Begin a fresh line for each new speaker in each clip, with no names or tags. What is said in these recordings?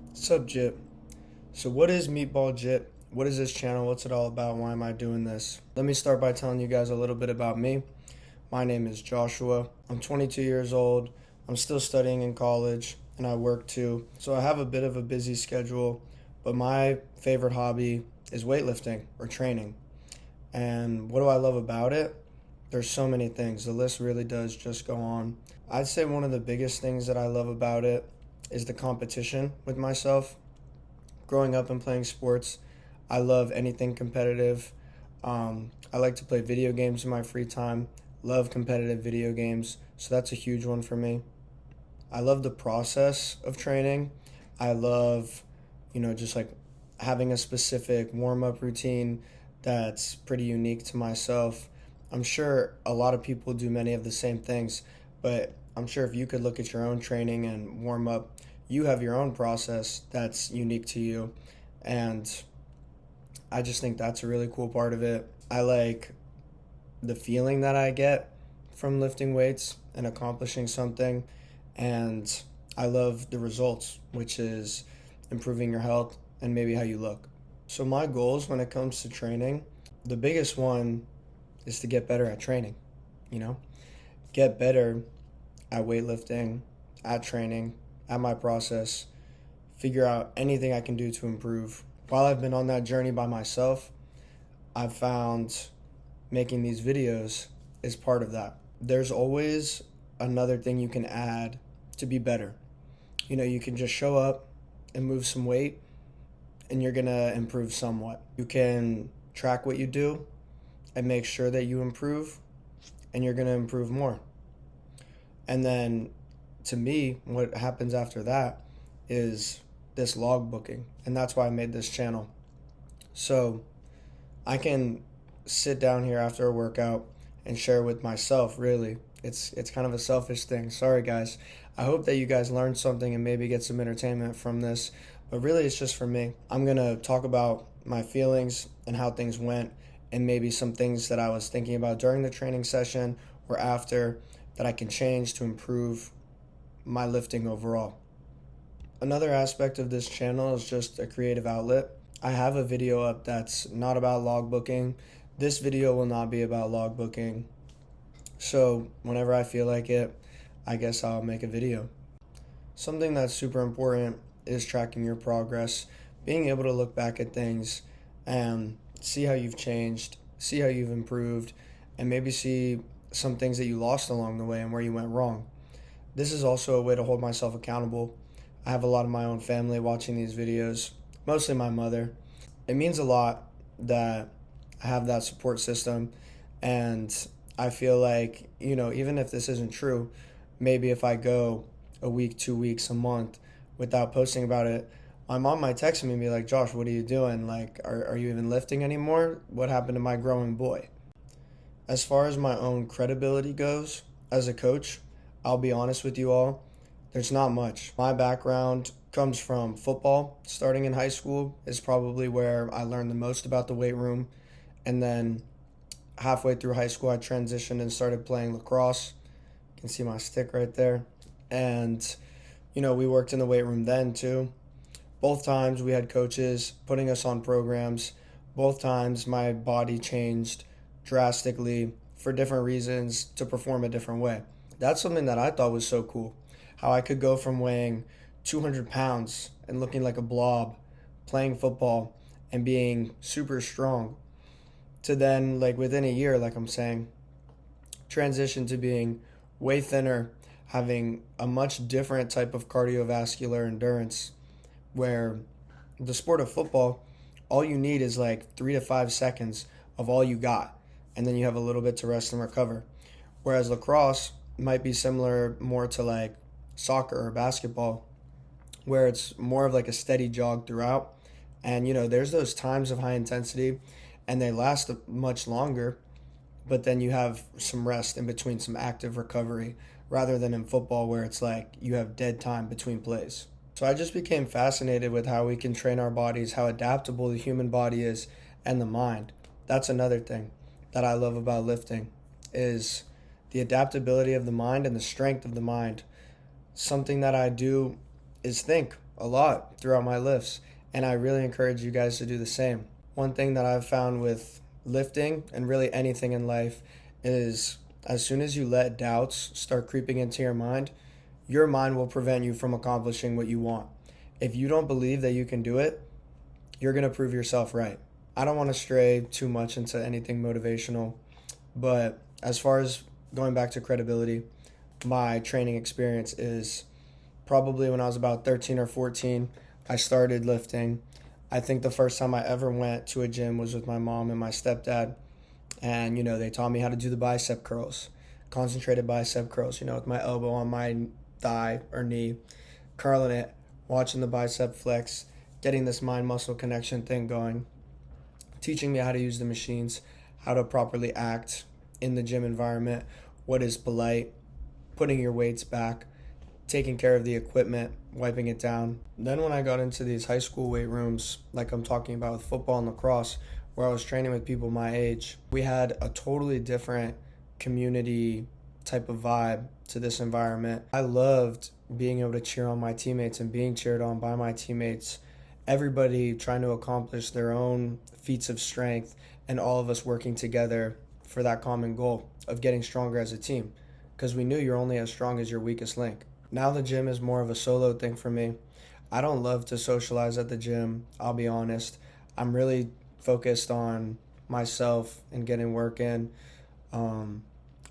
What's up, Jit? So, what is MeatballJit? What is this channel? What's it all about? Why am I doing this? Let me start by telling you guys a little bit about me. My name is Joshua. I'm 22 years old. I'm still studying in college and I work too. So, I have a bit of a busy schedule, but my favorite hobby is weightlifting or training. And what do I love about it? There's so many things. The list really does just go on. I'd say one of the biggest things that I love about it is the competition with myself. Growing up and playing sports, I love anything competitive. I like to play video games in my free time. Love competitive video games, so that's a huge one for me. I love the process of training. I love, just like having a specific warm up routine that's pretty unique to myself. I'm sure a lot of people do many of the same things, but I'm sure if you could look at your own training and warm up, you have your own process that's unique to you. And I just think that's a really cool part of it. I like the feeling that I get from lifting weights and accomplishing something. And I love the results, which is improving your health and maybe how you look. So, my goals when it comes to training, the biggest one is to get better at training, you know, get better at weightlifting, at training, at my process, figure out anything I can do to improve. While I've been on that journey by myself, I've found making these videos is part of that. There's always another thing you can add to be better. You can just show up and move some weight and you're gonna improve somewhat. You can track what you do and make sure that you improve and you're gonna improve more. And then to me, what happens after that is this log booking. And that's why I made this channel. So I can sit down here after a workout and share with myself, really. It's kind of a selfish thing. Sorry, guys. I hope that you guys learned something and maybe get some entertainment from this. But really, it's just for me. I'm going to talk about my feelings and how things went and maybe some things that I was thinking about during the training session or after that I can change to improve my lifting overall. Another aspect of this channel is just a creative outlet. I have a video up that's not about logbooking. This video will not be about logbooking. So whenever I feel like it, I guess I'll make a video. Something that's super important is tracking your progress, being able to look back at things and see how you've changed, see how you've improved, and maybe see some things that you lost along the way and where you went wrong. This is also a way to hold myself accountable. I have a lot of my own family watching these videos, mostly my mother. It means a lot that I have that support system, and I feel like, even if this isn't true, maybe if I go a week, 2 weeks, a month without posting about it, my mom might text me and be like, Josh, what are you doing? Like, are you even lifting anymore? What happened to my growing boy? As far as my own credibility goes as a coach, I'll be honest with you all, there's not much. My background comes from football. Starting in high school is probably where I learned the most about the weight room. And then halfway through high school, I transitioned and started playing lacrosse. You can see my stick right there. And, we worked in the weight room then too. Both times we had coaches putting us on programs. Both times my body changed drastically for different reasons to perform a different way. That's something that I thought was so cool. How I could go from weighing 200 pounds and looking like a blob, playing football and being super strong, to then, like within a year, like I'm saying, transition to being way thinner, having a much different type of cardiovascular endurance, where the sport of football, all you need is like 3 to 5 seconds of all you got, and then you have a little bit to rest and recover. Whereas lacrosse might be similar more to like soccer or basketball, where it's more of like a steady jog throughout. And there's those times of high intensity and they last much longer, but then you have some rest in between, some active recovery, rather than in football where it's like you have dead time between plays. So I just became fascinated with how we can train our bodies, how adaptable the human body is, and the mind. That's another thing that I love about lifting is the adaptability of the mind and the strength of the mind. Something that I do is think a lot throughout my lifts, and I really encourage you guys to do the same. One thing that I've found with lifting and really anything in life is as soon as you let doubts start creeping into your mind will prevent you from accomplishing what you want. If you don't believe that you can do it, you're going to prove yourself right. I don't want to stray too much into anything motivational, but as far as going back to credibility, my training experience is probably when I was about 13 or 14, I started lifting. I think the first time I ever went to a gym was with my mom and my stepdad. And, they taught me how to do the bicep curls, concentrated bicep curls, with my elbow on my thigh or knee, curling it, watching the bicep flex, getting this mind-muscle connection thing going, teaching me how to use the machines, how to properly act in the gym environment, what is polite, putting your weights back, taking care of the equipment, wiping it down. Then when I got into these high school weight rooms, like I'm talking about with football and lacrosse, where I was training with people my age, we had a totally different community type of vibe to this environment. I loved being able to cheer on my teammates and being cheered on by my teammates, everybody trying to accomplish their own feats of strength, and all of us working together for that common goal of getting stronger as a team, because we knew you're only as strong as your weakest link. Now the gym is more of a solo thing for me. I don't love to socialize at the gym, I'll be honest. I'm really focused on myself and getting work in.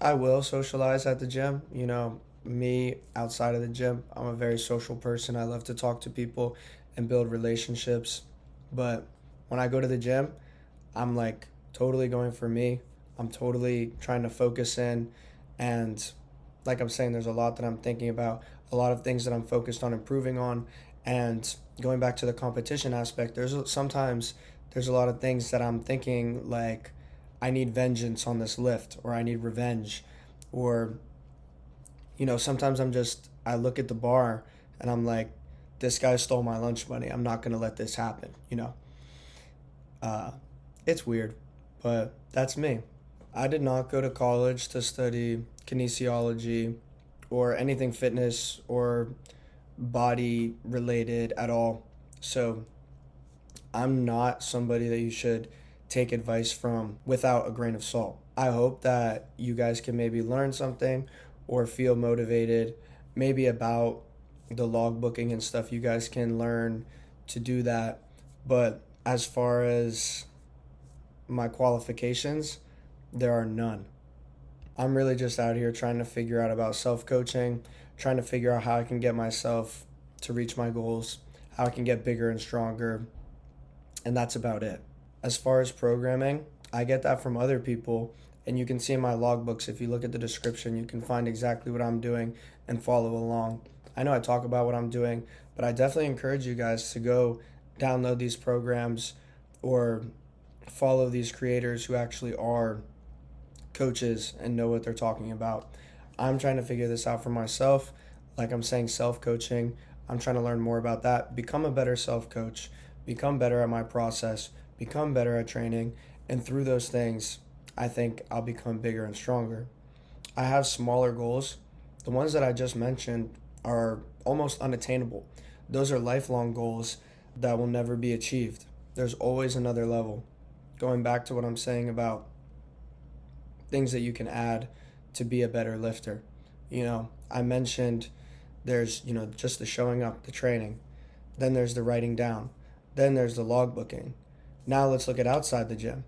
I will socialize at the gym. Me outside of the gym, I'm a very social person. I love to talk to people and build relationships. But when I go to the gym, I'm like totally going for me. I'm totally trying to focus in. And like I'm saying, there's a lot that I'm thinking about, a lot of things that I'm focused on improving on. And going back to the competition aspect, sometimes there's a lot of things that I'm thinking like, I need vengeance on this lift, or I need revenge, or, sometimes I look at the bar and I'm like, this guy stole my lunch money. I'm not going to let this happen, It's weird, but that's me. I did not go to college to study kinesiology or anything fitness or body related at all. So I'm not somebody that you should take advice from without a grain of salt. I hope that you guys can maybe learn something or feel motivated, maybe about the logbooking and stuff. You guys can learn to do that. But as far as my qualifications, there are none. I'm really just out here trying to figure out about self-coaching, trying to figure out how I can get myself to reach my goals, how I can get bigger and stronger, and that's about it. As far as programming, I get that from other people, and you can see in my logbooks, if you look at the description, you can find exactly what I'm doing and follow along. I know I talk about what I'm doing, but I definitely encourage you guys to go download these programs or follow these creators who actually are coaches and know what they're talking about. I'm trying to figure this out for myself. Like I'm saying, self-coaching. I'm trying to learn more about that, become a better self-coach, become better at my process, become better at training, and through those things, I think I'll become bigger and stronger. I have smaller goals. The ones that I just mentioned are almost unattainable. Those are lifelong goals that will never be achieved. There's always another level. Going back to what I'm saying about things that you can add to be a better lifter. I mentioned there's, just the showing up, the training. Then there's the writing down. Then there's the logbooking. Now let's look at outside the gym.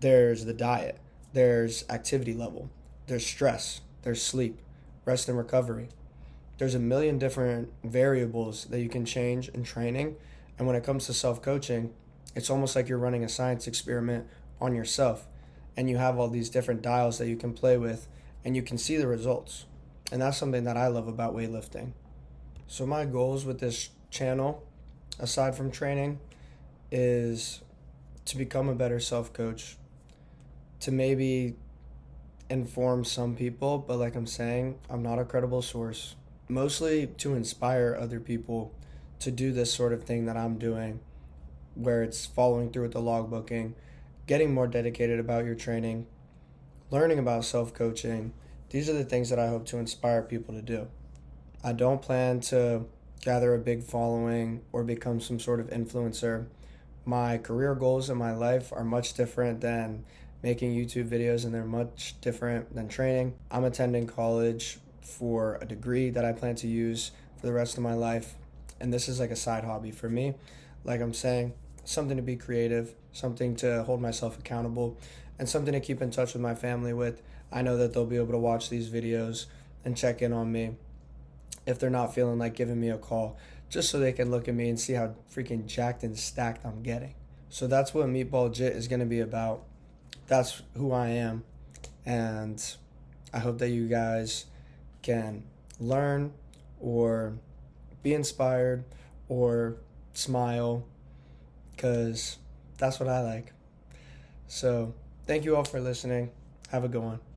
There's the diet. There's activity level. There's stress. There's sleep, rest and recovery. There's a million different variables that you can change in training. And when it comes to self-coaching, it's almost like you're running a science experiment on yourself. And you have all these different dials that you can play with, and you can see the results. And that's something that I love about weightlifting. So my goals with this channel, aside from training, is to become a better self-coach, to maybe inform some people, but like I'm saying, I'm not a credible source. Mostly to inspire other people to do this sort of thing that I'm doing, where it's following through with the logbooking, getting more dedicated about your training, learning about self-coaching. These are the things that I hope to inspire people to do. I don't plan to gather a big following or become some sort of influencer. My career goals in my life are much different than making YouTube videos, and they're much different than training. I'm attending college for a degree that I plan to use for the rest of my life, and this is like a side hobby for me. Like I'm saying, something to be creative, something to hold myself accountable, and something to keep in touch with my family with. I know that they'll be able to watch these videos and check in on me if they're not feeling like giving me a call, just so they can look at me and see how freaking jacked and stacked I'm getting. So that's what MeatballJit is going to be about. That's who I am. And I hope that you guys can learn or be inspired or smile, because that's what I like. So thank you all for listening. Have a good one.